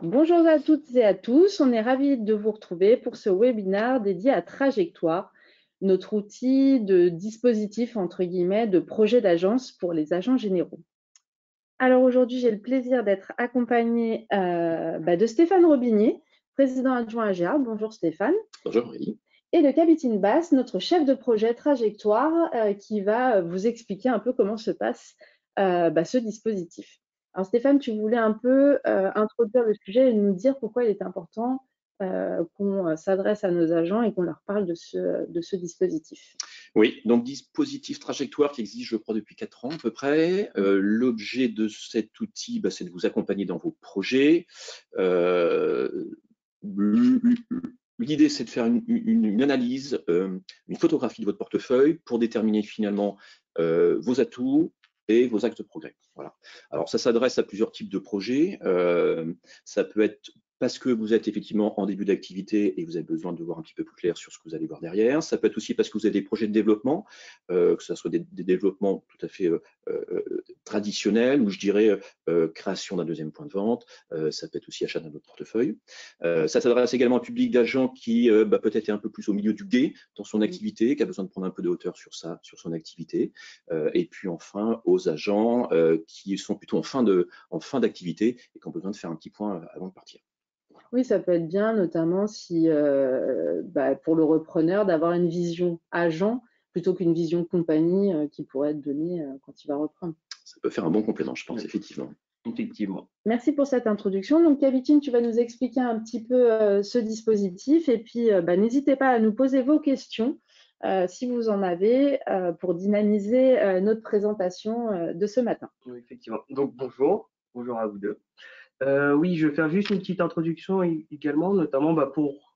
Bonjour à toutes et à tous, on est ravis de vous retrouver pour ce webinaire dédié à Trajectoire, notre outil de dispositif, entre guillemets, de projet d'agence pour les agents généraux. Alors aujourd'hui, j'ai le plaisir d'être accompagnée de Stéphane Robinier, président adjoint AGA. Bonjour Stéphane. Bonjour Aurélie. Et de Kabitine Bass, notre chef de projet Trajectoire, qui va vous expliquer un peu comment se passe ce dispositif. Alors Stéphane, tu voulais un peu introduire le sujet et nous dire pourquoi il est important qu'on s'adresse à nos agents et qu'on leur parle de ce dispositif. Oui, donc dispositif trajectoire qui existe, je crois, depuis 4 ans à peu près. L'objet de cet outil, c'est de vous accompagner dans vos projets. L'idée, c'est de faire une analyse, une photographie de votre portefeuille pour déterminer finalement vos atouts et vos axes de progrès. Voilà. Alors, ça s'adresse à plusieurs types de projets. Ça peut être parce que vous êtes effectivement en début d'activité et vous avez besoin de voir un petit peu plus clair sur ce que vous allez voir derrière. Ça peut être aussi parce que vous avez des projets de développement, que ce soit des développements tout à fait traditionnels, ou je dirais création d'un deuxième point de vente. Ça peut être aussi achat d'un autre portefeuille. Ça s'adresse également à un public d'agents qui peut-être est un peu plus au milieu du gué dans son activité, qui a besoin de prendre un peu de hauteur sur son activité. Et puis enfin aux agents qui sont plutôt en fin d'activité et qui ont besoin de faire un petit point avant de partir. Oui, ça peut être bien, notamment si, pour le repreneur, d'avoir une vision agent plutôt qu'une vision compagnie qui pourrait être donnée quand il va reprendre. Ça peut faire un bon complément, je pense, effectivement. Merci pour cette introduction. Donc, Kabitine, tu vas nous expliquer un petit peu ce dispositif et puis n'hésitez pas à nous poser vos questions si vous en avez pour dynamiser notre présentation de ce matin. Oui, effectivement. Donc, bonjour à vous deux. Oui, je vais faire juste une petite introduction également, notamment pour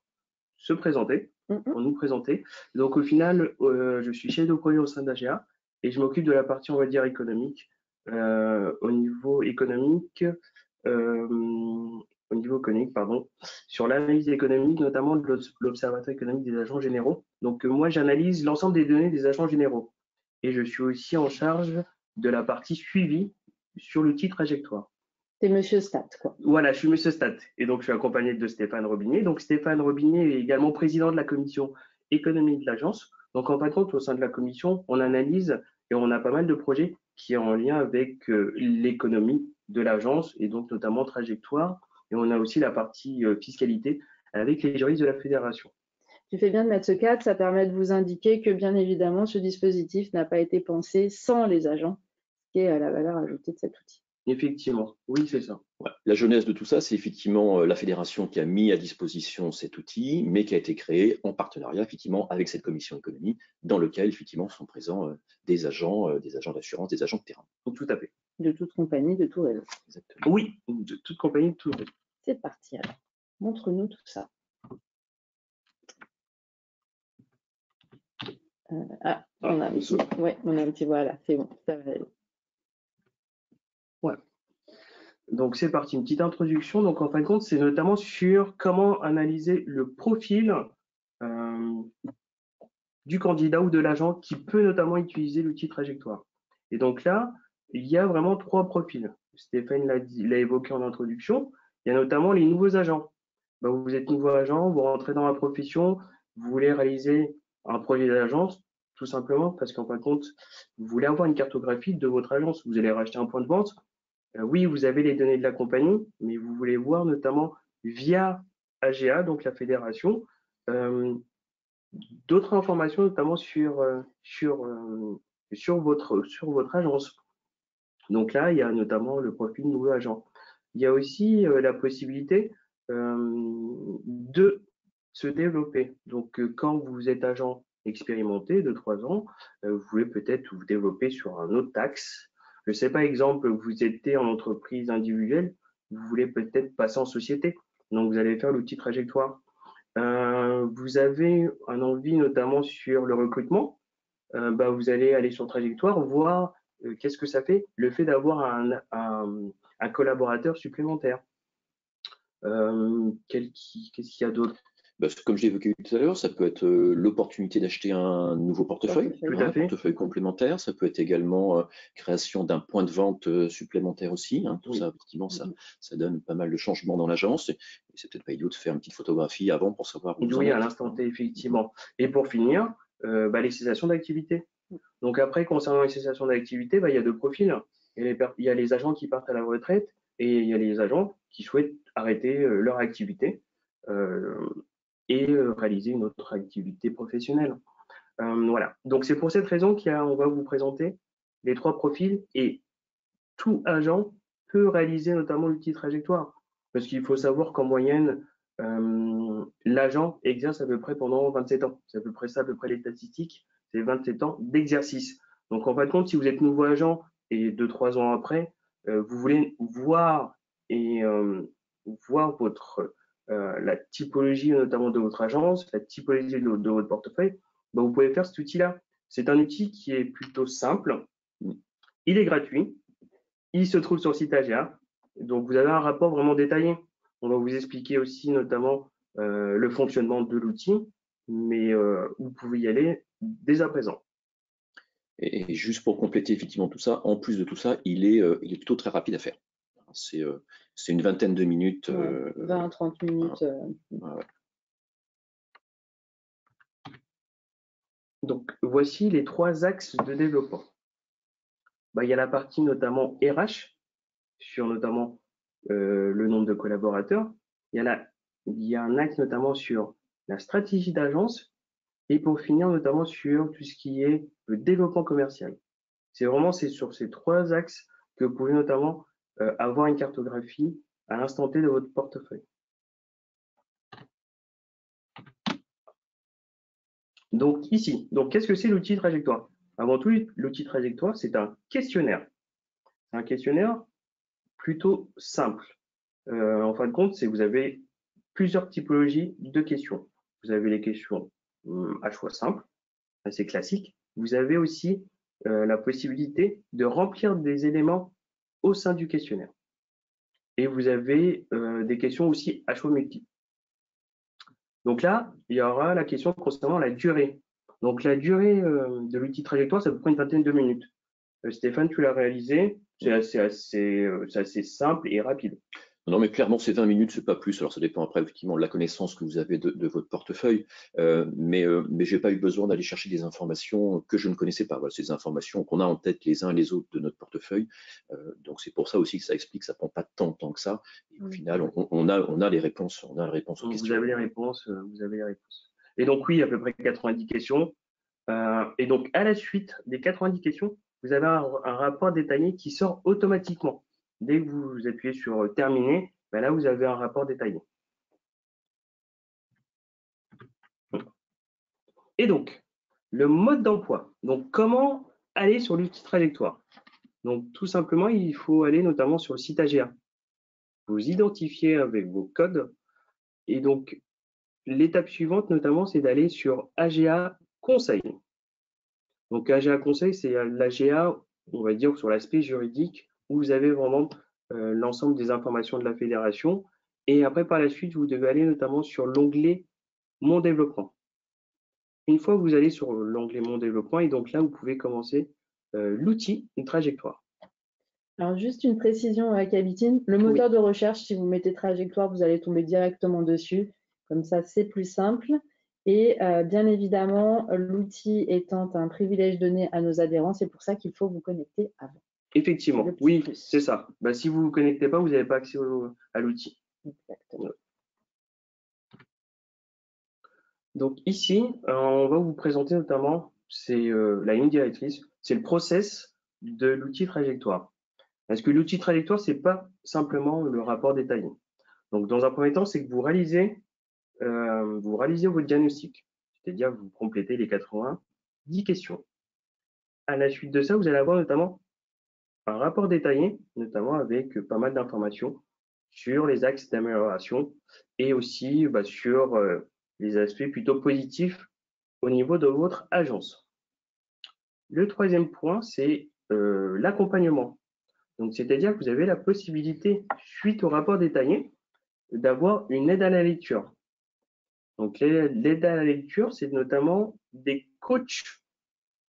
se présenter, pour nous présenter. Donc, au final, je suis chef de projet au sein d'AGA et je m'occupe de la partie, on va dire, économique. Au niveau économique, sur l'analyse économique, notamment de l'Observatoire économique des agents généraux. Donc, moi, j'analyse l'ensemble des données des agents généraux et je suis aussi en charge de la partie suivi sur l'outil Trajectoire. C'est Monsieur Stat, quoi. Voilà, je suis Monsieur Stat et donc je suis accompagné de Stéphane Robinier. Donc Stéphane Robinier est également président de la commission économique de l'agence. Donc en fin de compte, au sein de la commission, on analyse et on a pas mal de projets qui sont en lien avec l'économie de l'agence et donc notamment Trajectoire. Et on a aussi la partie fiscalité avec les juristes de la fédération. Tu fais bien de mettre ce cadre, ça permet de vous indiquer que bien évidemment ce dispositif n'a pas été pensé sans les agents, ce qui est la valeur ajoutée de cet outil. Effectivement, oui, c'est ça. Ouais. La genèse de tout ça, c'est effectivement la fédération qui a mis à disposition cet outil, mais qui a été créé en partenariat effectivement avec cette commission économie, dans lequel effectivement sont présents des agents d'assurance, des agents de terrain. Donc, tout à fait. De toute compagnie, de tout réseau. Exactement. Oui, de toute compagnie, de tout réseau. C'est parti alors. Montre-nous tout ça. On a un petit, voilà, c'est bon, ça va aller. Ouais. Donc c'est parti, une petite introduction. Donc en fin de compte, c'est notamment sur comment analyser le profil du candidat ou de l'agent qui peut notamment utiliser l'outil Trajectoire. Et donc là, il y a vraiment 3 profils. Stéphane l'a évoqué en introduction. Il y a notamment les nouveaux agents. Vous êtes nouveau agent, vous rentrez dans la profession, vous voulez réaliser un projet d'agence, tout simplement parce qu'en fin de compte, vous voulez avoir une cartographie de votre agence. Vous allez racheter un point de vente. Oui, vous avez les données de la compagnie, mais vous voulez voir notamment via AGA, donc la fédération, d'autres informations, notamment sur votre agence. Donc là, il y a notamment le profil nouveau agent. Il y a aussi la possibilité de se développer. Donc, quand vous êtes agent expérimenté de 3 ans, vous voulez peut-être vous développer sur un autre axe. Je ne sais pas, exemple, vous étiez en entreprise individuelle, vous voulez peut-être passer en société. Donc, vous allez faire l'outil Trajectoire. Vous avez un envie notamment sur le recrutement. Vous allez aller sur Trajectoire, voir qu'est-ce que ça fait, le fait d'avoir un collaborateur supplémentaire. Qu'est-ce qu'il y a d'autre? Comme je l'ai évoqué tout à l'heure, ça peut être l'opportunité d'acheter un nouveau portefeuille, Tout à un fait. portefeuille complémentaire. Ça peut être également création d'un point de vente supplémentaire aussi. Tout Oui. ça, effectivement, ça donne pas mal de changements dans l'agence. Et c'est peut-être pas idiot de faire une petite photographie avant pour savoir où vous en Oui, êtes. à l'instant T, effectivement. Et pour finir, les cessations d'activité. Donc après, concernant les cessations d'activité, il y a deux profils. Il y a les agents qui partent à la retraite et il y a les agents qui souhaitent arrêter leur activité et réaliser une autre activité professionnelle. Voilà. Donc c'est pour cette raison qu'on va vous présenter les trois profils et tout agent peut réaliser notamment l'outil trajectoire. Parce qu'il faut savoir qu'en moyenne, l'agent exerce à peu près pendant 27 ans. C'est à peu près ça, à peu près les statistiques, c'est 27 ans d'exercice. Donc en fin de compte, si vous êtes nouveau agent et 2-3 ans après, vous voulez voir la typologie notamment de votre agence, la typologie de votre portefeuille, vous pouvez faire cet outil-là. C'est un outil qui est plutôt simple, il est gratuit, il se trouve sur le site AGA, donc vous avez un rapport vraiment détaillé. On va vous expliquer aussi notamment le fonctionnement de l'outil, mais vous pouvez y aller dès à présent. Et juste pour compléter effectivement tout ça, en plus de tout ça, il est plutôt très rapide à faire. C'est une vingtaine de minutes. 20-30 minutes. Ouais. Donc voici les trois axes de développement. Il y a la partie notamment RH, sur notamment le nombre de collaborateurs. Il y a un axe notamment sur la stratégie d'agence et pour finir notamment sur tout ce qui est le développement commercial. C'est sur ces trois axes que vous pouvez notamment avoir une cartographie à l'instant T de votre portefeuille. Donc ici, qu'est-ce que c'est l'outil trajectoire? Avant tout, l'outil trajectoire, c'est un questionnaire. C'est un questionnaire plutôt simple. En fin de compte, vous avez plusieurs typologies de questions. Vous avez les questions à choix simple, assez classiques. Vous avez aussi la possibilité de remplir des éléments au sein du questionnaire. Et vous avez des questions aussi à choix multiples. Donc là, il y aura la question concernant la durée. Donc la durée de l'outil trajectoire, ça peut prendre une vingtaine de minutes. Stéphane, tu l'as réalisé, c'est assez simple et rapide. Non, mais clairement, c'est 20 minutes, c'est pas plus. Alors, ça dépend après, effectivement, de la connaissance que vous avez de votre portefeuille. Mais j'ai pas eu besoin d'aller chercher des informations que je ne connaissais pas. Voilà, c'est des informations qu'on a en tête les uns et les autres de notre portefeuille. Donc, c'est pour ça aussi que ça explique que ça prend pas tant de temps que ça. Et au final, on a les réponses, aux questions. Vous avez les réponses, Et donc, oui, à peu près 90 questions. Et donc, à la suite des 90 questions, vous avez un rapport détaillé qui sort automatiquement. Dès que vous appuyez sur terminer, là, vous avez un rapport détaillé. Et donc, le mode d'emploi. Donc, comment aller sur l'outil trajectoire? Donc, tout simplement, il faut aller notamment sur le site AGA. Vous identifiez avec vos codes. Et donc, l'étape suivante, notamment, c'est d'aller sur AGA Conseil. Donc, AGA Conseil, c'est l'AGA, on va dire, sur l'aspect juridique, où vous avez vraiment l'ensemble des informations de la fédération. Et après, par la suite, vous devez aller notamment sur l'onglet Mon développement. Une fois que vous allez sur l'onglet Mon développement, et donc là, vous pouvez commencer l'outil, une trajectoire. Alors, juste une précision, Kabitine, le moteur de recherche, si vous mettez trajectoire, vous allez tomber directement dessus. Comme ça, c'est plus simple. Et bien évidemment, l'outil étant un privilège donné à nos adhérents, c'est pour ça qu'il faut vous connecter avant. Effectivement, oui, c'est ça. Si vous ne vous connectez pas, vous n'avez pas accès à l'outil. Exactement. Donc ici, on va vous présenter notamment, c'est la ligne directrice, c'est le process de l'outil trajectoire. Parce que l'outil trajectoire, c'est pas simplement le rapport détaillé. Donc dans un premier temps, c'est que vous réalisez votre diagnostic, c'est-à-dire vous complétez les 90 questions. À la suite de ça, vous allez avoir notamment un rapport détaillé, notamment avec pas mal d'informations sur les axes d'amélioration et aussi sur les aspects plutôt positifs au niveau de votre agence. Le troisième point, c'est l'accompagnement. Donc, c'est-à-dire que vous avez la possibilité, suite au rapport détaillé, d'avoir une aide à la lecture. Donc, l'aide à la lecture, c'est notamment des coachs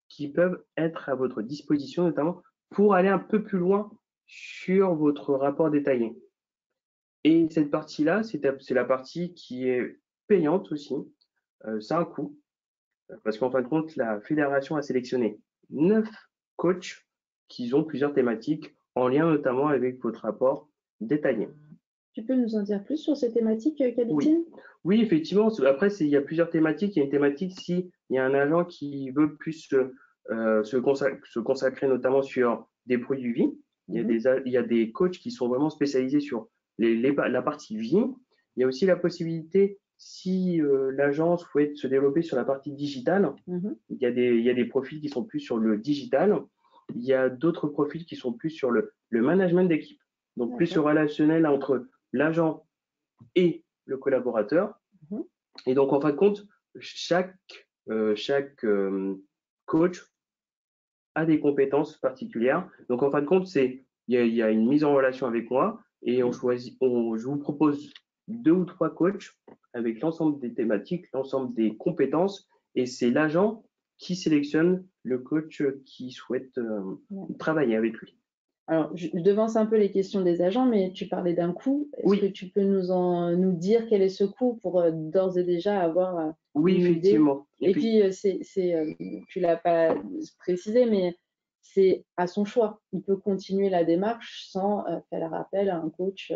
qui peuvent être à votre disposition, notamment pour aller un peu plus loin sur votre rapport détaillé. Et cette partie-là, c'est la partie qui est payante aussi. C'est un coût, parce qu'en fin de compte, la fédération a sélectionné 9 coachs qui ont plusieurs thématiques en lien notamment avec votre rapport détaillé. Tu peux nous en dire plus sur ces thématiques, Kabitine? Oui, effectivement. Après, il y a plusieurs thématiques. Il y a une thématique si il y a un agent qui veut plus se consacrer notamment sur des produits vie. Il y a des coachs qui sont vraiment spécialisés sur la partie vie. Il y a aussi la possibilité, si l'agent souhaite se développer sur la partie digitale, il y a des profils qui sont plus sur le digital. Il y a d'autres profils qui sont plus sur le management d'équipe. Donc, plus relationnel entre l'agent et le collaborateur. Et donc, en fin de compte, chaque coach a des compétences particulières. Donc, en fin de compte, il y a une mise en relation avec moi et je vous propose 2 ou 3 coachs avec l'ensemble des thématiques, l'ensemble des compétences, et c'est l'agent qui sélectionne le coach qui souhaite travailler avec lui. Alors, je devance un peu les questions des agents, mais tu parlais d'un coût. Est-ce que tu peux nous dire quel est ce coût pour d'ores et déjà avoir Oui, une effectivement. idée. Et puis, tu l'as pas précisé, mais c'est à son choix. Il peut continuer la démarche sans faire appel à un coach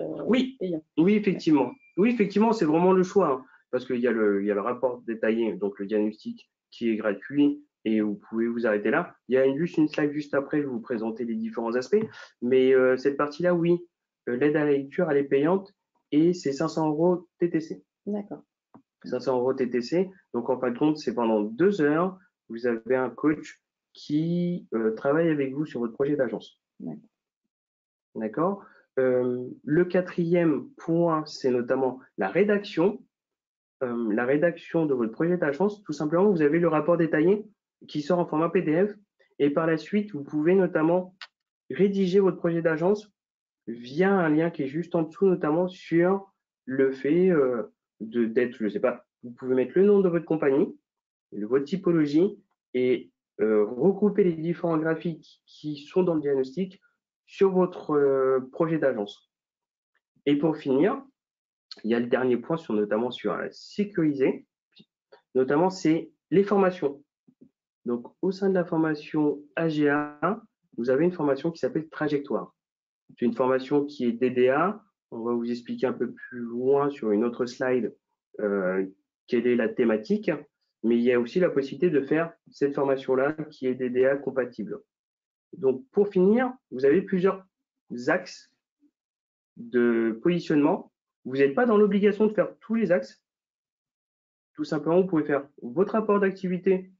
payant. Oui, effectivement. Oui, effectivement, c'est vraiment le choix, hein, parce qu'il y a le rapport détaillé, donc le diagnostic qui est gratuit, et vous pouvez vous arrêter là. Il y a juste une slide juste après, je vais vous présenter les différents aspects. Mais cette partie-là, oui, l'aide à la lecture, elle est payante et c'est 500 € TTC. D'accord. 500 € TTC. Donc, en fin de compte, c'est pendant 2 heures, vous avez un coach qui travaille avec vous sur votre projet d'agence. D'accord. Le 4e point, c'est notamment la rédaction. La rédaction de votre projet d'agence, tout simplement, vous avez le rapport détaillé qui sort en format PDF et par la suite, vous pouvez notamment rédiger votre projet d'agence via un lien qui est juste en dessous, notamment sur le fait d'être, je ne sais pas, vous pouvez mettre le nom de votre compagnie, votre typologie et regrouper les différents graphiques qui sont dans le diagnostic sur votre projet d'agence. Et pour finir, il y a le dernier point notamment sur sécuriser, notamment c'est les formations. Donc au sein de la formation AGA, vous avez une formation qui s'appelle Trajectoire. C'est une formation qui est DDA. On va vous expliquer un peu plus loin sur une autre slide quelle est la thématique. Mais il y a aussi la possibilité de faire cette formation-là qui est DDA compatible. Donc pour finir, vous avez plusieurs axes de positionnement. Vous n'êtes pas dans l'obligation de faire tous les axes. Tout simplement, vous pouvez faire votre rapport d'activité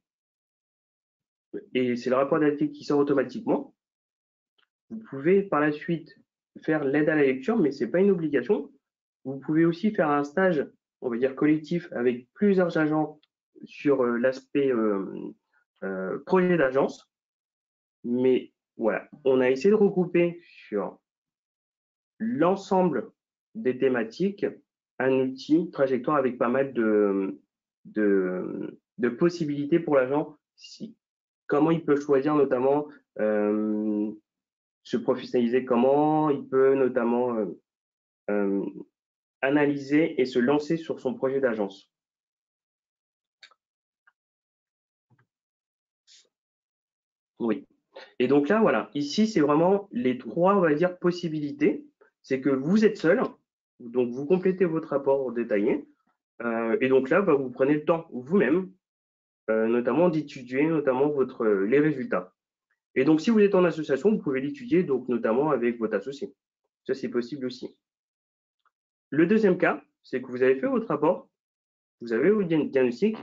et c'est le rapport d'activité qui sort automatiquement. Vous pouvez par la suite faire l'aide à la lecture, mais ce n'est pas une obligation. Vous pouvez aussi faire un stage, on va dire collectif, avec plusieurs agents sur l'aspect projet d'agence. Mais voilà, on a essayé de regrouper sur l'ensemble des thématiques un outil trajectoire avec pas mal de possibilités pour l'agent. Comment il peut choisir notamment se professionnaliser, comment il peut notamment analyser et se lancer sur son projet d'agence. Oui. Et donc là, voilà, ici, c'est vraiment les 3, on va dire, possibilités. C'est que vous êtes seul, donc vous complétez votre rapport détaillé. Et donc là, vous prenez le temps vous-même, notamment d'étudier notamment les résultats. Et donc, si vous êtes en association, vous pouvez l'étudier, donc notamment avec votre associé. Ça, c'est possible aussi. Le deuxième cas, c'est que vous avez fait votre rapport, vous avez votre diagnostic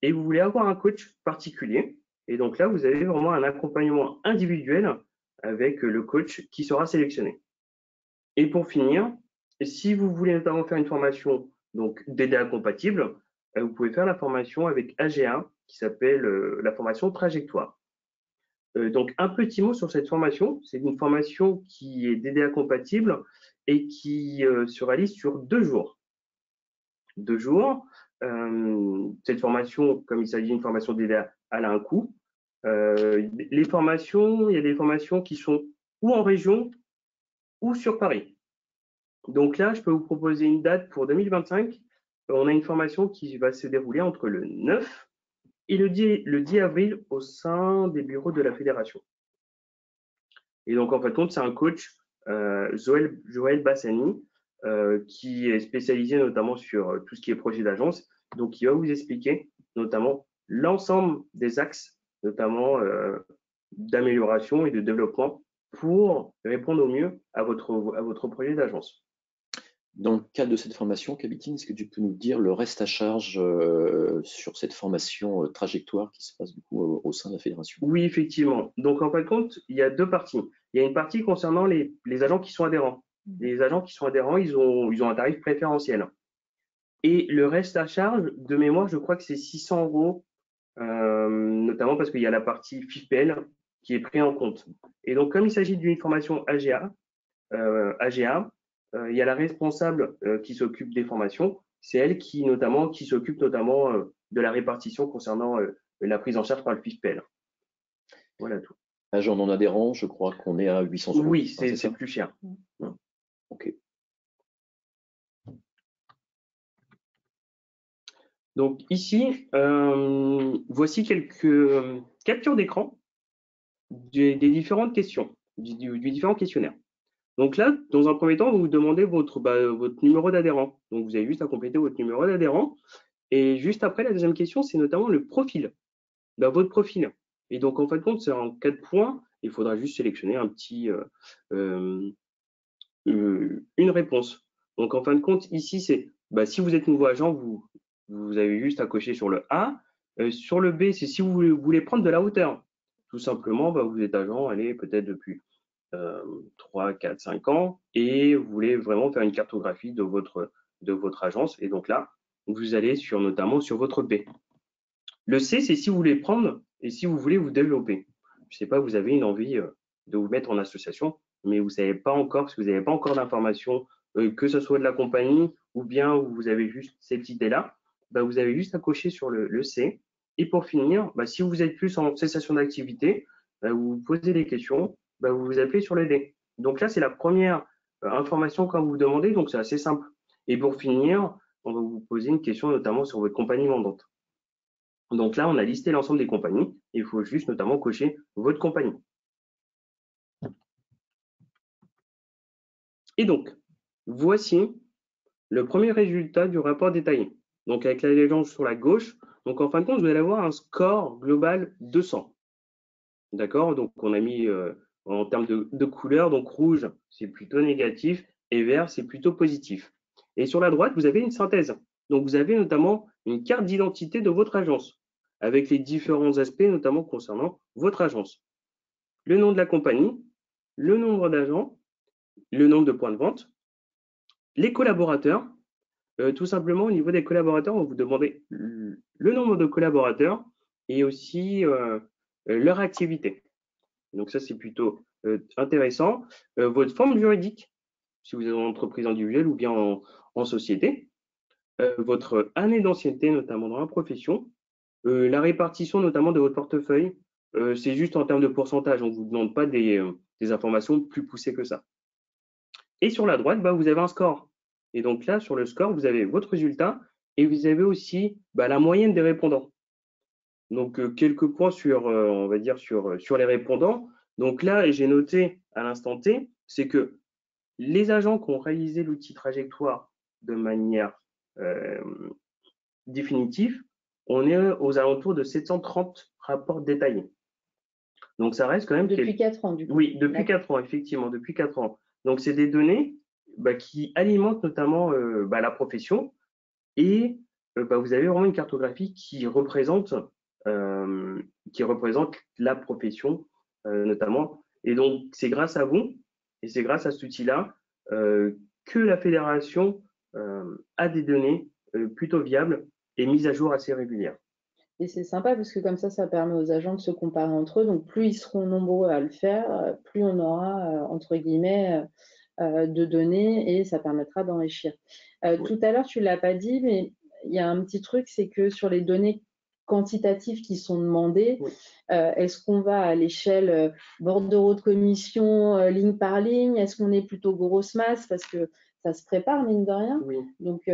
et vous voulez avoir un coach particulier. Et donc là, vous avez vraiment un accompagnement individuel avec le coach qui sera sélectionné. Et pour finir, si vous voulez notamment faire une formation donc DDA compatible, vous pouvez faire la formation avec AGA qui s'appelle la formation Trajectoire. Donc un petit mot sur cette formation, c'est une formation qui est DDA compatible et qui se réalise sur 2 jours. 2 jours, cette formation, comme il s'agit d'une formation dédiée, elle a un coût. Les formations, il y a des formations qui sont ou en région ou sur Paris. Donc là, je peux vous proposer une date pour 2025. On a une formation qui va se dérouler entre le 9 et le 10 avril au sein des bureaux de la fédération. Et donc, en fait, c'est un coach, Joël Bassani, qui est spécialisé notamment sur tout ce qui est projet d'agence. Donc, il va vous expliquer notamment l'ensemble des axes, notamment d'amélioration et de développement pour répondre au mieux à votre projet d'agence. Dans le cadre de cette formation, Kabitine, est-ce que tu peux nous dire le reste à charge sur cette formation trajectoire qui se passe du coup au sein de la fédération? Oui, effectivement. Donc, en fin de compte, il y a deux parties. Il y a une partie concernant les agents qui sont adhérents. Les agents qui sont adhérents, ils ont un tarif préférentiel. Et le reste à charge, de mémoire, je crois que c'est 600 €, notamment parce qu'il y a la partie FIPEL qui est prise en compte. Et donc, comme il s'agit d'une formation AGA, il y a la responsable qui s'occupe des formations. C'est elle qui s'occupe notamment de la répartition concernant la prise en charge par le FIPEL. Voilà tout. Agent non adhérent, je crois qu'on est à 800 €. Oui, c'est plus cher. Ok. Donc ici, voici quelques captures d'écran des différentes questions, du différent questionnaire. Donc là, dans un premier temps, vous vous demandez votre numéro d'adhérent. Donc vous avez juste à compléter votre numéro d'adhérent. Et juste après, la deuxième question, c'est notamment le profil, votre profil. Et donc en fin de compte, c'est en 4 points. Il faudra juste sélectionner une réponse. Donc en fin de compte, ici, c'est si vous êtes nouveau agent, vous avez juste à cocher sur le A. Sur le B, c'est si vous voulez prendre de la hauteur. Tout simplement, vous êtes agent, allez, peut-être depuis 3, 4, 5 ans, et vous voulez vraiment faire une cartographie de votre agence. Et donc là, vous allez notamment sur votre B. Le C, c'est si vous voulez prendre et si vous voulez vous développer. Je ne sais pas, vous avez une envie de vous mettre en association, mais vous ne savez pas encore, parce que vous n'avez pas encore d'informations, que ce soit de la compagnie ou bien vous avez juste cette idée-là, vous avez juste à cocher sur le C. Et pour finir, si vous êtes plus en cessation d'activité, vous vous posez des questions, vous vous appelez sur le D. Donc là, c'est la première information qu'on vous demandez, donc c'est assez simple. Et pour finir, on va vous poser une question notamment sur votre compagnie mandante. Donc là, on a listé l'ensemble des compagnies. Il faut juste notamment cocher votre compagnie. Et donc, voici le premier résultat du rapport détaillé. Donc avec la légende sur la gauche, donc en fin de compte, vous allez avoir un score global 200. D'accord? Donc on a mis en termes de couleur, donc rouge, c'est plutôt négatif, et vert, c'est plutôt positif. Et sur la droite, vous avez une synthèse. Donc vous avez notamment une carte d'identité de votre agence, avec les différents aspects, notamment concernant votre agence. Le nom de la compagnie, le nombre d'agents, le nombre de points de vente, les collaborateurs. Tout simplement, au niveau des collaborateurs, on va vous demander le nombre de collaborateurs et aussi leur activité. Donc ça, c'est plutôt intéressant. Votre forme juridique, si vous êtes en entreprise individuelle ou bien en société. Votre année d'ancienneté, notamment dans la profession. La répartition, notamment de votre portefeuille. C'est juste en termes de pourcentage. On ne vous demande pas des informations plus poussées que ça. Et sur la droite, vous avez un score. Et donc là, sur le score, vous avez votre résultat et vous avez aussi la moyenne des répondants. Donc, quelques points on va dire, sur les répondants. Donc là, j'ai noté à l'instant T, c'est que les agents qui ont réalisé l'outil trajectoire de manière définitive, on est aux alentours de 730 rapports détaillés. Donc, ça reste quand même… Depuis 4 ans, du coup. Oui, depuis 4 ans, effectivement, depuis 4 ans. Donc, c'est des données qui alimentent notamment la profession et vous avez vraiment une cartographie qui représente la profession notamment. Et donc, c'est grâce à vous et c'est grâce à cet outil-là que la fédération a des données plutôt viables et mises à jour assez régulières. Et c'est sympa parce que comme ça permet aux agents de se comparer entre eux. Donc, plus ils seront nombreux à le faire, plus on aura, entre guillemets, de données et ça permettra d'enrichir. Oui. Tout à l'heure, tu ne l'as pas dit, mais il y a un petit truc, c'est que sur les données quantitatives qui sont demandées, Oui. Est-ce qu'on va à l'échelle bordereau de commission, ligne par ligne? Est-ce qu'on est plutôt grosse masse? Parce que ça se prépare, mine de rien. Oui. Donc,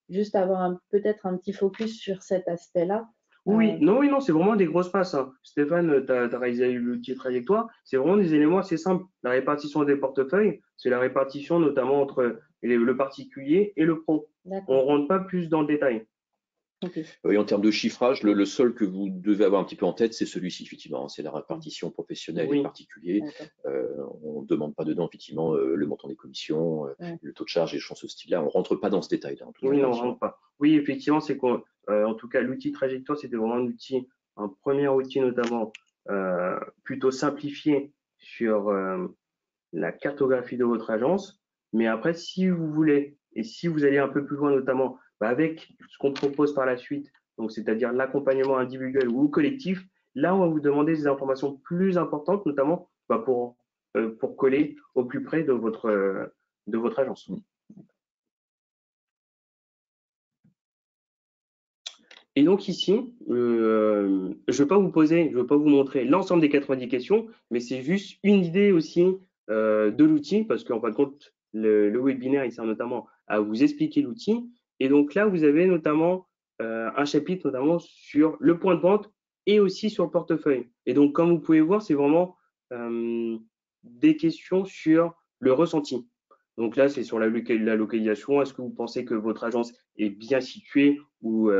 juste avoir peut-être un petit focus sur cet aspect-là. Oui, non, c'est vraiment des grosses masses, hein. Stéphane, tu as réalisé l'outil trajectoire. C'est vraiment des éléments assez simples. La répartition des portefeuilles, c'est la répartition notamment entre le particulier et le pro. On ne rentre pas plus dans le détail. Okay. Oui, en termes de chiffrage, le seul que vous devez avoir un petit peu en tête, c'est celui-ci, effectivement. C'est la répartition professionnelle et particulier. On ne demande pas dedans, effectivement, le montant des commissions, le taux de charge et les choses de ce style-là. On ne rentre pas dans ce détail-là. Oui, non, on ne rentre pas. Oui, effectivement, c'est quoi? En tout cas, l'outil trajectoire, c'était vraiment un premier outil notamment plutôt simplifié sur la cartographie de votre agence. Mais après, si vous voulez et si vous allez un peu plus loin, notamment avec ce qu'on propose par la suite, donc c'est-à-dire l'accompagnement individuel ou collectif, là, on va vous demander des informations plus importantes, notamment pour coller au plus près de votre agence. Et donc ici, je ne vais pas vous montrer l'ensemble des 90 questions, mais c'est juste une idée aussi de l'outil, parce qu'en fin de compte, le webinaire, il sert notamment à vous expliquer l'outil. Et donc là, vous avez notamment un chapitre notamment sur le point de vente et aussi sur le portefeuille. Et donc, comme vous pouvez voir, c'est vraiment des questions sur le ressenti. Donc là, c'est sur la localisation. Est-ce que vous pensez que votre agence est bien située ou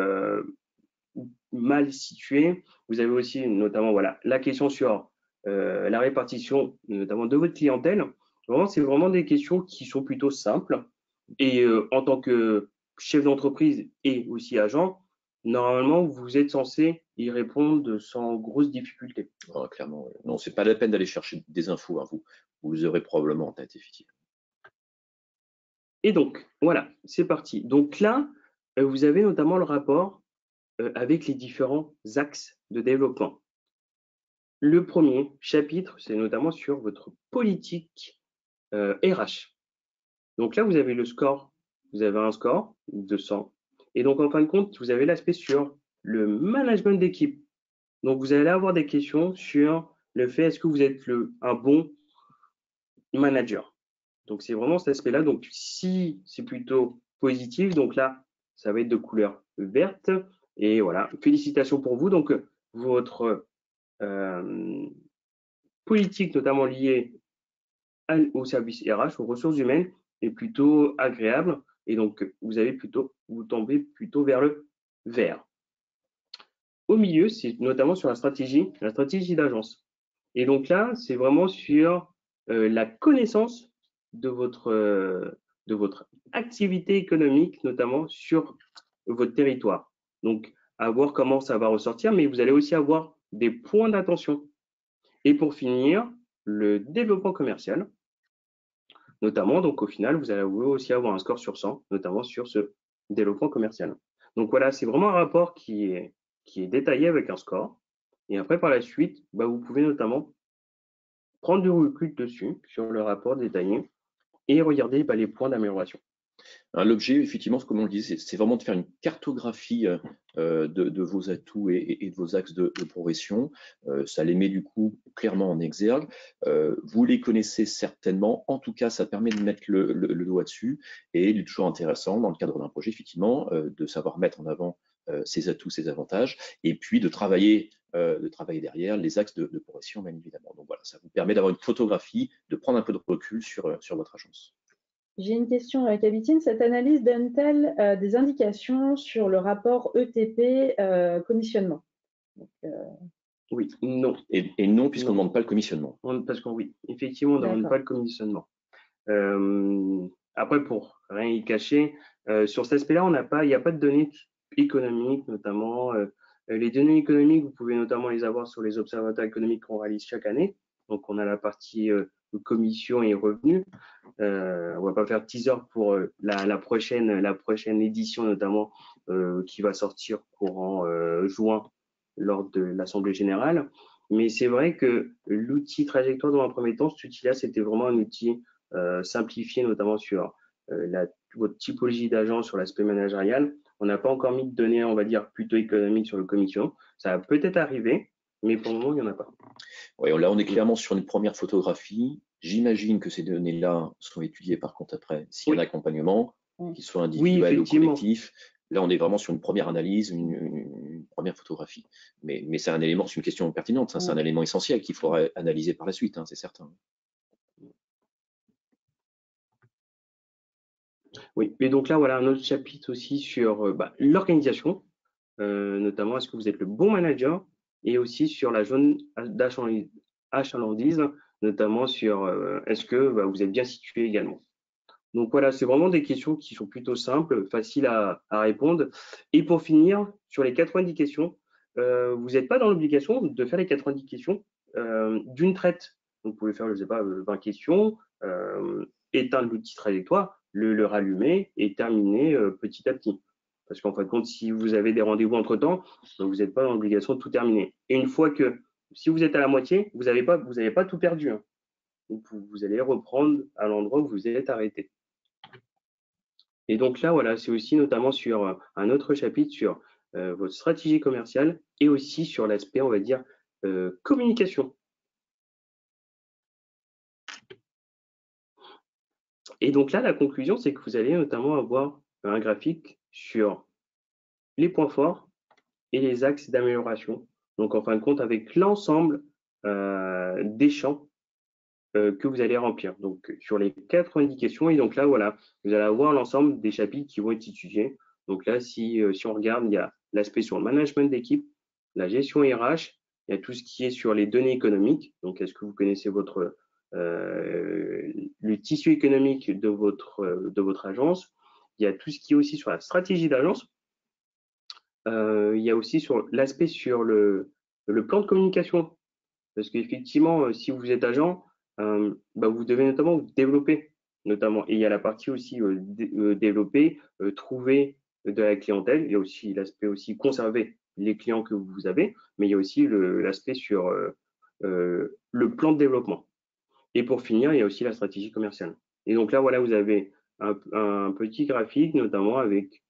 mal située? Vous avez aussi notamment la question sur la répartition notamment de votre clientèle. Vraiment, c'est vraiment des questions qui sont plutôt simples. Et en tant que chef d'entreprise et aussi agent, normalement, vous êtes censé y répondre sans grosse difficulté. Oh, clairement, non, c'est pas la peine d'aller chercher des infos. Hein. Vous les aurez probablement en tête, effectivement. Et donc, voilà, c'est parti. Donc là, vous avez notamment le rapport avec les différents axes de développement. Le premier chapitre, c'est notamment sur votre politique RH. Donc là, vous avez le score. Vous avez un score de 100. Et donc, en fin de compte, vous avez l'aspect sur le management d'équipe. Donc, vous allez avoir des questions sur le fait, est-ce que vous êtes un bon manager? Donc, c'est vraiment cet aspect-là. Donc, si c'est plutôt positif, donc là, ça va être de couleur verte. Et voilà, félicitations pour vous. Donc, votre politique, notamment liée au service RH, aux ressources humaines, est plutôt agréable. Et donc, vous tombez plutôt vers le vert. Au milieu, c'est notamment sur la stratégie d'agence. Et donc là, c'est vraiment sur la connaissance de votre activité économique, notamment sur votre territoire. Donc, à voir comment ça va ressortir, mais vous allez aussi avoir des points d'attention. Et pour finir, le développement commercial, notamment, donc au final, vous allez aussi avoir un score sur 100, notamment sur ce développement commercial. Donc voilà, c'est vraiment un rapport qui est détaillé avec un score. Et après, par la suite, vous pouvez notamment prendre du recul dessus, sur le rapport détaillé, et regarder les points d'amélioration. L'objet, effectivement, comme on le disait, c'est vraiment de faire une cartographie de vos atouts et de vos axes de progression. Ça les met du coup clairement en exergue. Vous les connaissez certainement. En tout cas, ça permet de mettre le doigt dessus. Et il est toujours intéressant, dans le cadre d'un projet, effectivement, de savoir mettre en avant ses atouts, ses avantages, et puis de travailler derrière les axes de progression, bien évidemment. Donc voilà, ça vous permet d'avoir une photographie, de prendre un peu de recul sur votre agence. J'ai une question, Kabitine. Cette analyse donne-t-elle des indications sur le rapport ETP commissionnement? Donc, oui, non. Et non, puisqu'on ne demande pas le commissionnement. Parce que oui, effectivement, on ne demande pas le commissionnement. Après, pour rien y cacher, sur cet aspect-là, il n'y a pas de données économiques, notamment. Les données économiques, vous pouvez notamment les avoir sur les observatoires économiques qu'on réalise chaque année. Donc, on a la partie commission et revenus. On ne va pas faire teaser pour la prochaine édition, notamment, qui va sortir courant juin lors de l'Assemblée générale. Mais c'est vrai que l'outil trajectoire, dans un premier temps, cet outil-là, c'était vraiment un outil simplifié, notamment sur votre typologie d'agent, sur l'aspect managérial. On n'a pas encore mis de données, on va dire, plutôt économiques sur le commission. Ça va peut-être arriver, mais pour le moment, il n'y en a pas. Ouais, là, on est clairement sur une première photographie. J'imagine que ces données-là sont étudiées par contre après, s'il y a un accompagnement, qu'il soit individuel ou collectif. Là, on est vraiment sur une première analyse, une première photographie. Mais c'est un élément, c'est une question pertinente, c'est un élément essentiel qu'il faudra analyser par la suite, c'est certain. Oui, et donc là, voilà un autre chapitre aussi sur l'organisation, notamment est-ce que vous êtes le bon manager, et aussi sur la zone d'achalandise, notamment sur est-ce que vous êtes bien situé également. Donc voilà, c'est vraiment des questions qui sont plutôt simples, faciles à répondre. Et pour finir, sur les 90 questions, vous n'êtes pas dans l'obligation de faire les 90 questions d'une traite. Donc, vous pouvez faire, je ne sais pas, 20 questions, éteindre l'outil trajectoire, le rallumer et terminer petit à petit. Parce qu'en fin de compte, si vous avez des rendez-vous entre-temps, vous n'êtes pas dans l'obligation de tout terminer. Et une fois que, si vous êtes à la moitié, vous n'avez pas tout perdu. Hein. Donc, vous allez reprendre à l'endroit où vous êtes arrêté. Et donc là, voilà, c'est aussi notamment sur un autre chapitre sur votre stratégie commerciale et aussi sur l'aspect, on va dire, communication. Et donc là, la conclusion, c'est que vous allez notamment avoir un graphique sur les points forts et les axes d'amélioration. Donc, en fin de compte, avec l'ensemble des champs que vous allez remplir. Donc, sur les 90 questions, et donc là, voilà, vous allez avoir l'ensemble des chapitres qui vont être étudiés. Donc là, si on regarde, il y a l'aspect sur le management d'équipe, la gestion RH, il y a tout ce qui est sur les données économiques. Donc, est-ce que vous connaissez le tissu économique de votre agence? Il y a tout ce qui est aussi sur la stratégie d'agence. Il y a aussi sur l'aspect sur le plan de communication. Parce qu'effectivement, si vous êtes agent, vous devez notamment vous développer, notamment. Et il y a la partie aussi développer, trouver de la clientèle. Il y a aussi l'aspect aussi conserver les clients que vous avez, mais il y a aussi l'aspect sur le plan de développement. Et pour finir, il y a aussi la stratégie commerciale. Et donc là, voilà, vous avez un petit graphique, notamment avec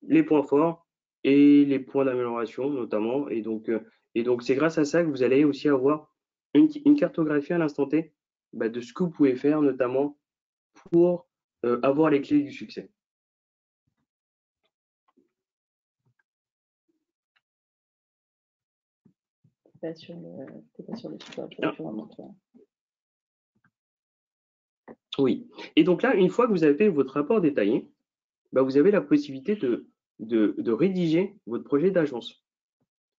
les points forts et les points d'amélioration, notamment. Et donc, c'est grâce à ça que vous allez aussi avoir une cartographie à l'instant T de ce que vous pouvez faire, notamment pour avoir les clés du succès. Pas sur le support que tu vas montrer. Oui. Et donc là, une fois que vous avez fait votre rapport détaillé, vous avez la possibilité de rédiger votre projet d'agence.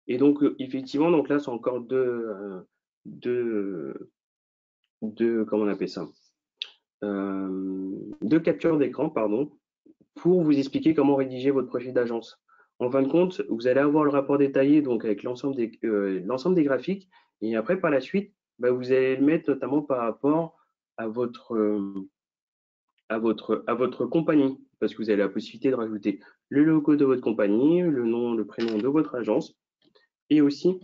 Et donc, effectivement, donc là, c'est encore comment on appelle ça, de capture d'écran, pardon, pour vous expliquer comment rédiger votre projet d'agence. En fin de compte, vous allez avoir le rapport détaillé donc avec l'ensemble des graphiques, et après par la suite, vous allez le mettre notamment par rapport à votre compagnie, parce que vous avez la possibilité de rajouter le logo de votre compagnie, le nom, le prénom de votre agence, et aussi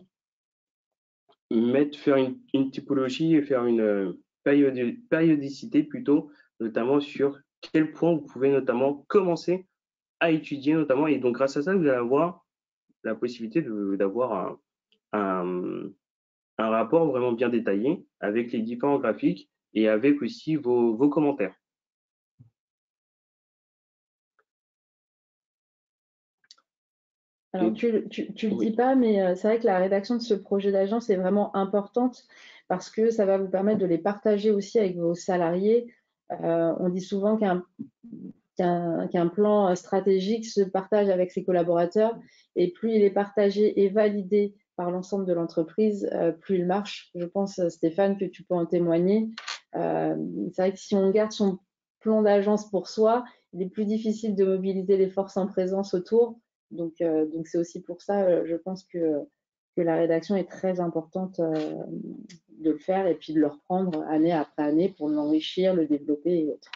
faire une typologie et faire une périodicité plutôt, notamment sur quel point vous pouvez notamment commencer à étudier notamment. Et donc, grâce à ça, vous allez avoir la possibilité d'avoir un rapport vraiment bien détaillé avec les différents graphiques et avec aussi vos commentaires. Alors, tu le dis pas, mais c'est vrai que la rédaction de ce projet d'agence est vraiment importante parce que ça va vous permettre de les partager aussi avec vos salariés. On dit souvent qu'un plan stratégique se partage avec ses collaborateurs et plus il est partagé et validé par l'ensemble de l'entreprise, plus il marche. Je pense, Stéphane, que tu peux en témoigner. C'est vrai que si on garde son plan d'agence pour soi, il est plus difficile de mobiliser les forces en présence autour. Donc c'est aussi pour ça, je pense que la rédaction est très importante de le faire et puis de le reprendre année après année pour l'enrichir, le développer et autres.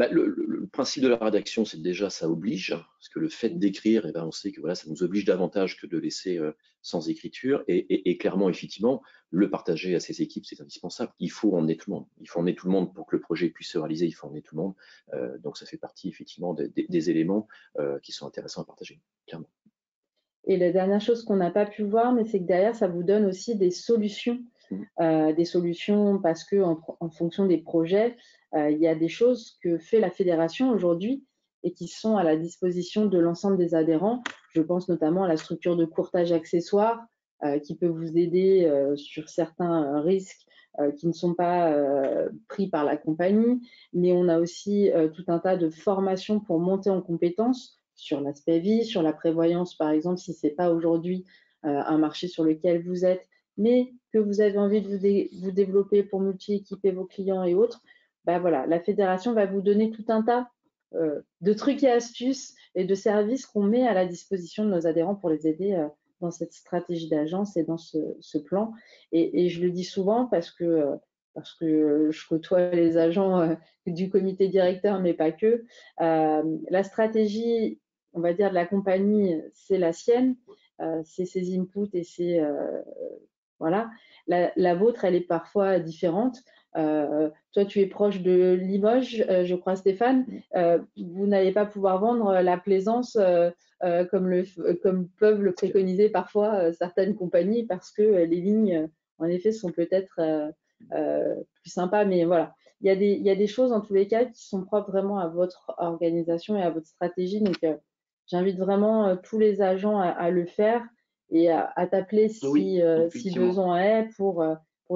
Le principe de la rédaction, c'est déjà ça oblige, parce que le fait d'écrire, on sait que voilà, ça nous oblige davantage que de laisser sans écriture. Et clairement, effectivement, le partager à ses équipes, c'est indispensable. Il faut emmener tout le monde. Il faut emmener tout le monde pour que le projet puisse se réaliser. Il faut emmener tout le monde. Donc, ça fait partie effectivement des éléments qui sont intéressants à partager, clairement. Et la dernière chose qu'on n'a pas pu voir, mais c'est que derrière, ça vous donne aussi des solutions. Des solutions parce que en fonction des projets, il y a des choses que fait la fédération aujourd'hui et qui sont à la disposition de l'ensemble des adhérents. Je pense notamment à la structure de courtage accessoire qui peut vous aider sur certains risques qui ne sont pas pris par la compagnie, mais on a aussi tout un tas de formations pour monter en compétences sur l'aspect vie, sur la prévoyance par exemple, si ce n'est pas aujourd'hui un marché sur lequel vous êtes, mais que vous avez envie de vous développer pour multi-équiper vos clients et autres, voilà, la fédération va vous donner tout un tas de trucs et astuces et de services qu'on met à la disposition de nos adhérents pour les aider dans cette stratégie d'agence et dans ce plan. Et je le dis souvent parce que je côtoie les agents du comité directeur, mais pas que. La stratégie, on va dire, de la compagnie, c'est la sienne, c'est ses inputs et c'est voilà. La vôtre, elle est parfois différente. Toi, tu es proche de Limoges, je crois, Stéphane. Vous n'allez pas pouvoir vendre la plaisance comme peuvent le préconiser parfois certaines compagnies parce que les lignes, en effet, sont peut-être plus sympas. Mais voilà, il y a des choses, en tous les cas, qui sont propres vraiment à votre organisation et à votre stratégie. Donc, j'invite vraiment tous les agents à le faire et à t'appeler si besoin est pour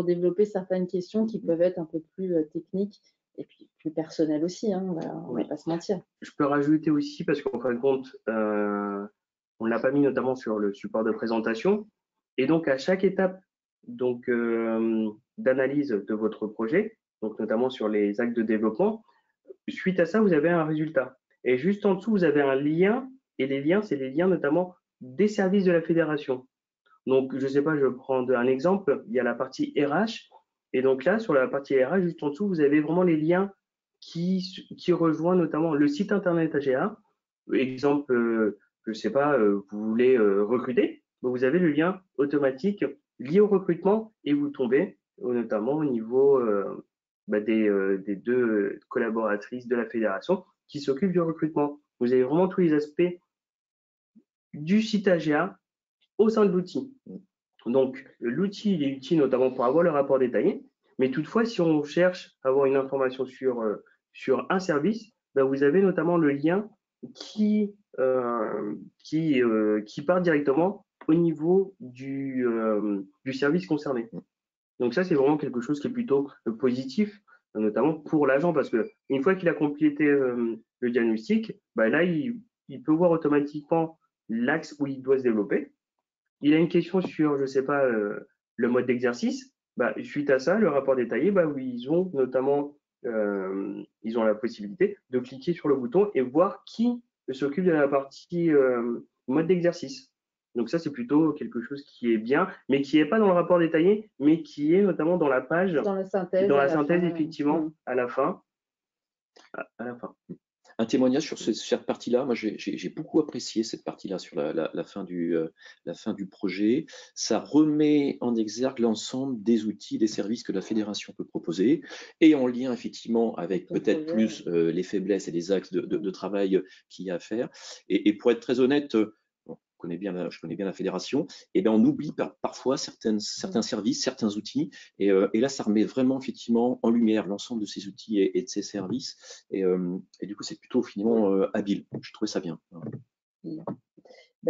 développer certaines questions qui peuvent être un peu plus techniques et puis plus personnelles aussi, on va pas se mentir. Je peux rajouter aussi, parce qu'en fin de compte, on ne l'a pas mis notamment sur le support de présentation, et donc à chaque étape d'analyse de votre projet, donc notamment sur les actes de développement, suite à ça, vous avez un résultat. Et juste en dessous, vous avez un lien, et les liens, c'est les liens notamment des services de la fédération. Donc, je ne sais pas, je prends un exemple, il y a la partie RH, et donc là, sur la partie RH, juste en dessous, vous avez vraiment les liens qui rejoignent notamment le site internet AGA. Exemple, je ne sais pas, vous voulez recruter, vous avez le lien automatique lié au recrutement et vous tombez notamment au niveau des deux collaboratrices de la fédération qui s'occupent du recrutement. Vous avez vraiment tous les aspects du site AGA au sein de l'outil. Donc, l'outil, il est utile notamment pour avoir le rapport détaillé, mais toutefois, si on cherche à avoir une information sur un service, vous avez notamment le lien qui part directement au niveau du service concerné. Donc ça, c'est vraiment quelque chose qui est plutôt positif, notamment pour l'agent, parce que une fois qu'il a complété le diagnostic, là, il peut voir automatiquement l'axe où il doit se développer. Il a une question sur, je ne sais pas, le mode d'exercice. Suite à ça, le rapport détaillé, où ils ont notamment ils ont la possibilité de cliquer sur le bouton et voir qui s'occupe de la partie mode d'exercice. Donc ça, c'est plutôt quelque chose qui est bien, mais qui n'est pas dans le rapport détaillé, mais qui est notamment dans la page, dans la synthèse, effectivement, à la fin. À la fin. Un témoignage sur cette partie-là. Moi, j'ai beaucoup apprécié cette partie-là sur la fin du projet. Ça remet en exergue l'ensemble des outils, des services que la fédération peut proposer, et en lien effectivement avec peut-être plus les faiblesses et les axes de travail qu'il y a à faire. Et pour être très honnête, je connais bien la fédération, et on oublie parfois certains services, certains outils, et là ça remet vraiment effectivement en lumière l'ensemble de ces outils et de ces services, et du coup c'est plutôt finalement habile. Je trouvais ça bien.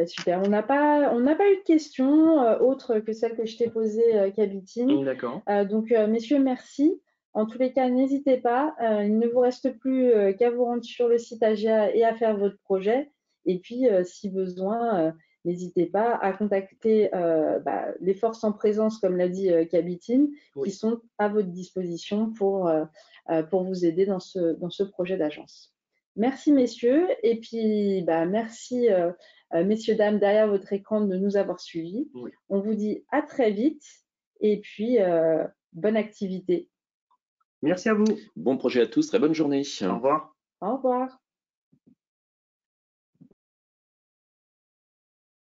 Super. On n'a pas eu de questions autres que celles que je t'ai posées, Kabitine. D'accord. Donc messieurs, merci. En tous les cas, n'hésitez pas. Il ne vous reste plus qu'à vous rendre sur le site AGA et à faire votre projet. Et puis, si besoin, n'hésitez pas à contacter les forces en présence, comme l'a dit Kabitine, qui sont à votre disposition pour vous aider dans ce projet d'agence. Merci, messieurs. Et puis, merci, messieurs, dames, derrière votre écran, de nous avoir suivis. Oui. On vous dit à très vite. Et puis, bonne activité. Merci à vous. Bon projet à tous. Très bonne journée. Au revoir. Au revoir.